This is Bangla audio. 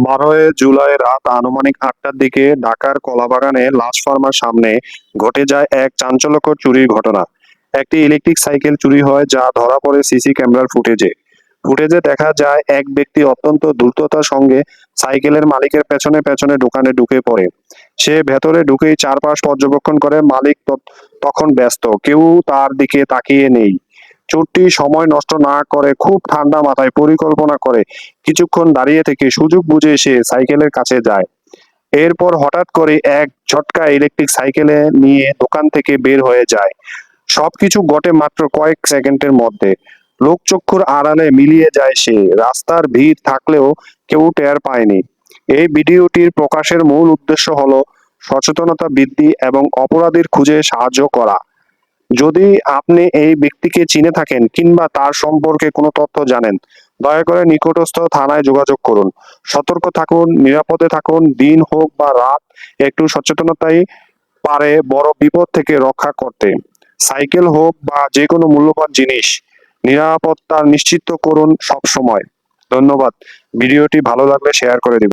12 জুলাই রাত আনুমানিক 8টার দিকে ঢাকার কলাবাগানে লাশ ফার্মার সামনে ঘটে যায় এক চাঞ্চল্যকর চুরির ঘটনা। একটি ইলেকট্রিক সাইকেল চুরি হয়, যা ধরা পড়ে সিসি ক্যামেরার ফুটেজে দেখা যায় এক ব্যক্তি অত্যন্ত দ্রুততার সঙ্গে সাইকেলের মালিকের পেছনে পেছনে দোকানে ঢুকে পড়ে। সে ভেতরে ঢুকেই চারপাশ পর্যবেক্ষণ করে। মালিক তখন ব্যস্ত, কেউ তার দিকে তাকিয়ে নেই। চোরটি সময় নষ্ট না করে খুব ঠান্ডা মাথায় পরিকল্পনা করে কিছুক্ষণ দাঁড়িয়ে থেকে সুযোগ বুঝে সে সাইকেলের কাছে যায়। এরপর হঠাৎ করে এক ঝটকা ইলেকট্রিক সাইকেলে নিয়ে দোকান থেকে বের হয়ে যায়। সবকিছু ঘটে মাত্র কয়েক সেকেন্ডের মধ্যে। লোকচক্ষুর আড়ালে মিলিয়ে যায় সে। রাস্তার ভিড় থাকলেও কেউ টের পায়নি। এই ভিডিওটির প্রকাশের মূল উদ্দেশ্য হলো সচেতনতা বৃদ্ধি এবং অপরাধীর খুঁজে সাহায্য করা। যদি আপনি এই ব্যক্তিকে চিনে থাকেন কিংবা তার সম্পর্কে কোনো তথ্য জানেন, দয়া করে নিকটস্থ থানায় যোগাযোগ করুন। সতর্ক থাকুন, নিরাপদে থাকুন। দিন হোক বা রাত, একটু সচেতনতাই পারে বড় বিপদ থেকে রক্ষা করতে। সাইকেল হোক বা যে কোনো মূল্যবান জিনিস, নিরাপত্তা নিশ্চিত করুন সব সময়। ধন্যবাদ। ভিডিওটি ভালো লাগলে শেয়ার করে দিন।